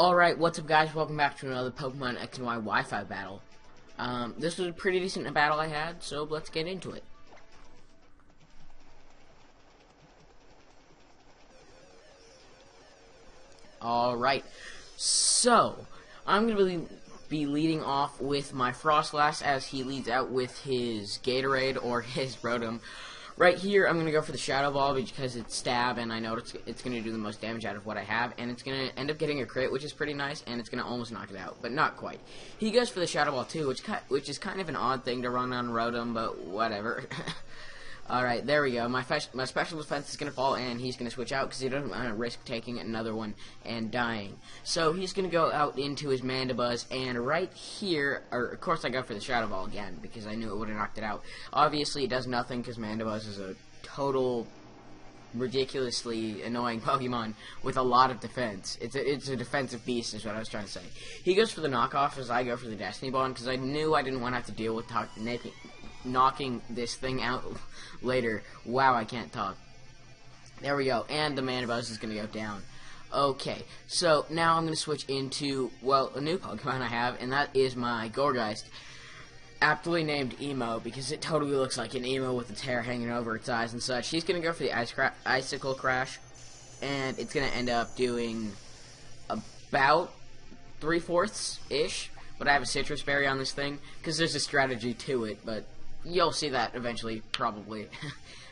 Alright, what's up guys, welcome back to another Pokemon X and Y Wi-Fi battle. This was a pretty decent battle I had, so let's get into it. Alright, so, I'm going to be leading off with my Frostlass as he leads out with his Gatorade or his Rotom. Right here, I'm going to go for the Shadow Ball because it's stab, and I know it's going to do the most damage out of what I have, and it's going to end up getting a crit, which is pretty nice, and it's going to almost knock it out, but not quite. He goes for the Shadow Ball too, which is kind of an odd thing to run on Rotom, but whatever. Alright, there we go. My special defense is going to fall, and he's going to switch out because he doesn't want to risk taking another one and dying. So he's going to go out into his Mandibuzz, and right here, of course I go for the Shadow Ball again because I knew it would have knocked it out. Obviously, it does nothing because Mandibuzz is a total, ridiculously annoying Pokemon with a lot of defense. It's a defensive beast is what I was trying to say. He goes for the knockoff as I go for the Destiny Bond because I knew I didn't want to have to deal with knocking this thing out later. Wow, I can't talk. There we go, and the Mandibuzz is going to go down. Okay, so now I'm going to switch into, well, a new Pokemon I have, and that is my Gourgeist, aptly named Emo, because it totally looks like an emo with its hair hanging over its eyes and such. He's going to go for the Icicle Crash, and it's going to end up doing about 3/4-ish, but I have a Citrus Berry on this thing, because there's a strategy to it, but you'll see that eventually, probably.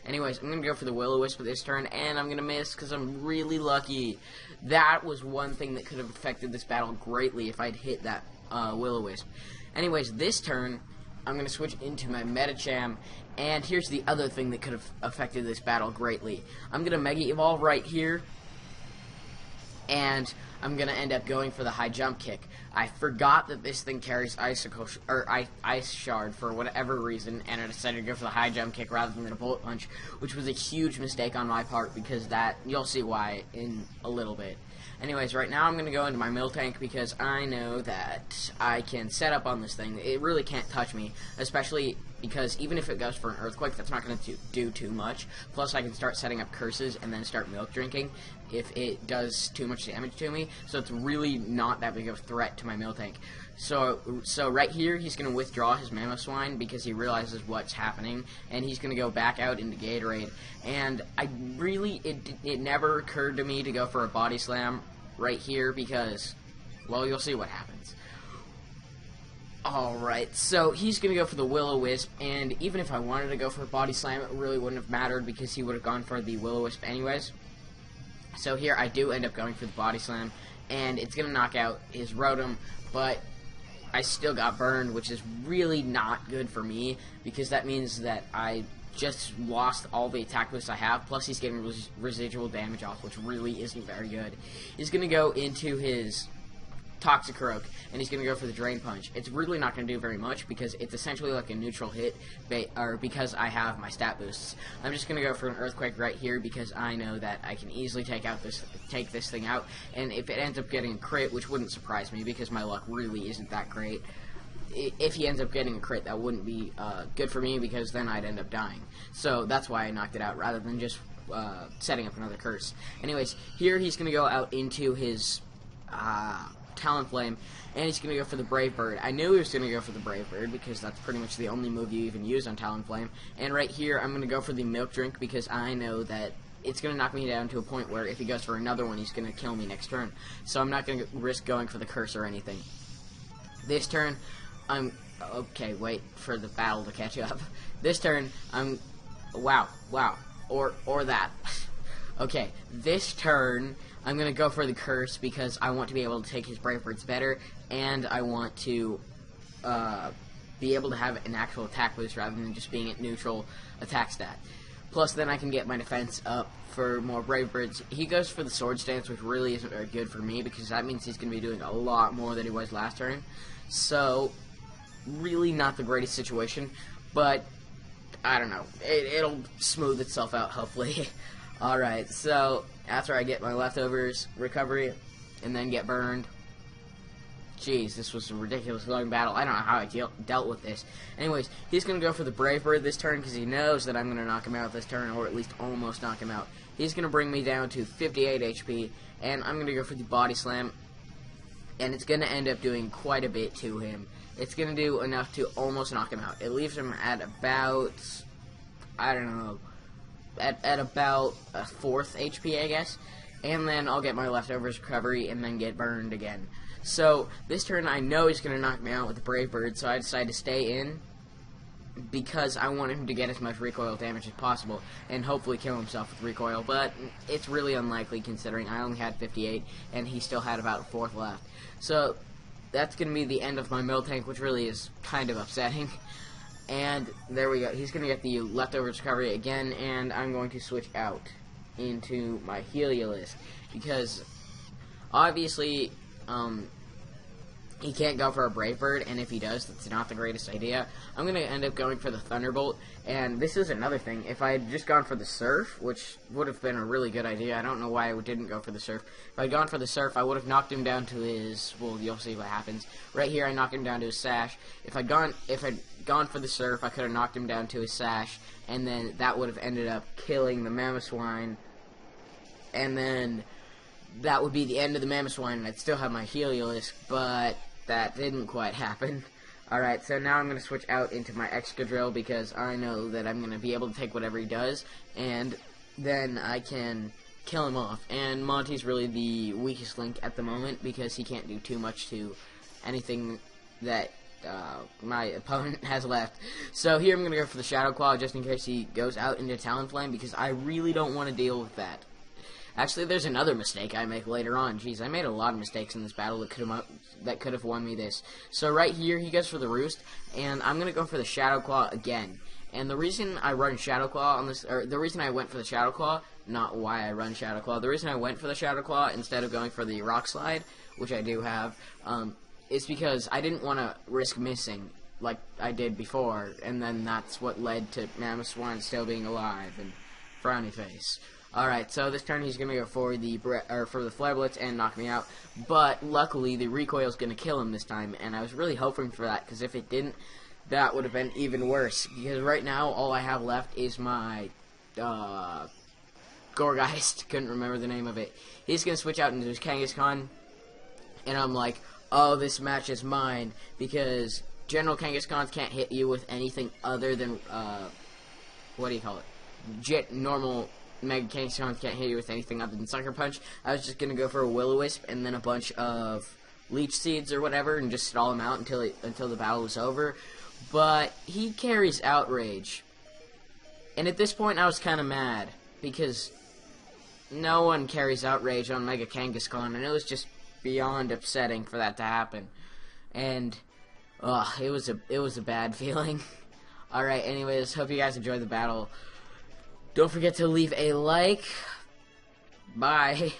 Anyways, I'm going to go for the Will-O-Wisp this turn, and I'm going to miss because I'm really lucky. That was one thing that could have affected this battle greatly if I'd hit that Will-O-Wisp. Anyways, this turn, I'm going to switch into my Medicham, and here's the other thing that could have affected this battle greatly. I'm going to Mega Evolve right here, and I'm going to end up going for the high jump kick. I forgot that this thing carries Ice Shard for whatever reason, and I decided to go for the high jump kick rather than the Bullet Punch, which was a huge mistake on my part because you'll see why in a little bit. Anyways, right now I'm going to go into my Miltank because I know that I can set up on this thing. It really can't touch me, especially because even if it goes for an Earthquake, that's not going to do too much. Plus, I can start setting up curses and then start milk drinking if it does too much damage to me. So it's really not that big of a threat to my Miltank. So right here, he's going to withdraw his Mamoswine because he realizes what's happening, and he's going to go back out into Gatorade. And it never occurred to me to go for a Body Slam right here because, well, you'll see what happens. Alright, so he's going to go for the Will-O-Wisp, and even if I wanted to go for a Body Slam, it really wouldn't have mattered because he would have gone for the Will-O-Wisp anyways. So here I do end up going for the Body Slam, and it's going to knock out his Rotom, but I still got burned, which is really not good for me because that means that I just lost all the attack boosts I have, plus he's getting residual damage off, which really isn't very good. He's going to go into his Toxicroak, and he's going to go for the Drain Punch. It's really not going to do very much because it's essentially like a neutral hit, because I have my stat boosts. I'm just going to go for an Earthquake right here because I know that I can easily take this thing out, and if it ends up getting a crit, which wouldn't surprise me because my luck really isn't that great, if he ends up getting a crit, that wouldn't be good for me because then I'd end up dying. So that's why I knocked it out rather than just setting up another curse. Anyways, here he's going to go out into his Talonflame, and he's going to go for the Brave Bird. I knew he was going to go for the Brave Bird because that's pretty much the only move you even use on Talonflame. And right here, I'm going to go for the Milk Drink because I know that it's going to knock me down to a point where if he goes for another one, he's going to kill me next turn. So I'm not going to risk going for the curse or anything. This turn, okay, wait for the battle to catch up. This turn, wow, or that. Okay, this turn, I'm going to go for the curse because I want to be able to take his Brave Birds better, and I want to be able to have an actual attack boost rather than just being at neutral attack stat. Plus, then I can get my defense up for more Brave Birds. He goes for the Sword Stance, which really isn't very good for me because that means he's going to be doing a lot more than he was last turn. So, really not the greatest situation, but I don't know. It'll smooth itself out, hopefully. Alright, so after I get my leftovers, recovery, and then get burned. Jeez, this was a ridiculous long battle. I don't know how I dealt with this. Anyways, he's going to go for the Brave Bird this turn because he knows that I'm going to knock him out this turn, or at least almost knock him out. He's going to bring me down to 58 HP, and I'm going to go for the Body Slam. and it's going to end up doing quite a bit to him. It's going to do enough to almost knock him out. It leaves him at about, I don't know, at about a 4th HP, I guess. And then I'll get my leftovers recovery and then get burned again. So this turn I know he's going to knock me out with the Brave Bird, so I decide to stay in because I want him to get as much recoil damage as possible and hopefully kill himself with recoil. But it's really unlikely considering I only had 58 and he still had about a 4th left. So that's going to be the end of my mill tank, which really is kind of upsetting. And there we go. He's going to get the leftovers recovery again, and I'm going to switch out into my Heliolist because obviously he can't go for a Brave Bird, and if he does, that's not the greatest idea. I'm going to end up going for the Thunderbolt, and this is another thing. If I had just gone for the Surf, which would have been a really good idea, I don't know why I didn't go for the Surf. If I had gone for the Surf, I would have knocked him down to his, well, you'll see what happens. Right here, I knocked him down to his Sash. If I'd gone for the Surf, I could have knocked him down to his Sash, and then that would have ended up killing the Mamoswine, and then that would be the end of the Mamoswine, and I'd still have my Heliolisk, but that didn't quite happen. Alright, so now I'm going to switch out into my Excadrill because I know that I'm going to be able to take whatever he does, and then I can kill him off. And Monty's really the weakest link at the moment because he can't do too much to anything that my opponent has left. So here I'm going to go for the Shadow Claw just in case he goes out into Talonflame because I really don't want to deal with that. Actually, there's another mistake I make later on. Jeez, I made a lot of mistakes in this battle that could have won me this. So right here, he goes for the Roost, and I'm gonna go for the Shadow Claw again. And the reason I run Shadow Claw on this, or the reason I went for the Shadow Claw, not why I run Shadow Claw. The reason I went for the Shadow Claw instead of going for the Rock Slide, which I do have, is because I didn't want to risk missing like I did before, and then that's what led to Mamoswine still being alive and Frowny Face. Alright, so this turn he's going to go for the Flare Blitz and knock me out, but luckily the recoil is going to kill him this time, and I was really hoping for that, because if it didn't, that would have been even worse, because right now all I have left is my Gourgeist, couldn't remember the name of it. He's going to switch out into his Kangaskhan, and I'm like, oh, this match is mine, because General Kangaskhan can't hit you with anything other than, what do you call it? Normal Mega Kangaskhan can't hit you with anything other than Sucker Punch. I was just going to go for a Will-O-Wisp and then a bunch of Leech Seeds or whatever and just stall him out until the battle was over. But he carries Outrage. And at this point I was kind of mad because no one carries Outrage on Mega Kangaskhan, and it was just beyond upsetting for that to happen. And it was a bad feeling. Alright, anyways, hope you guys enjoyed the battle. Don't forget to leave a like. Bye.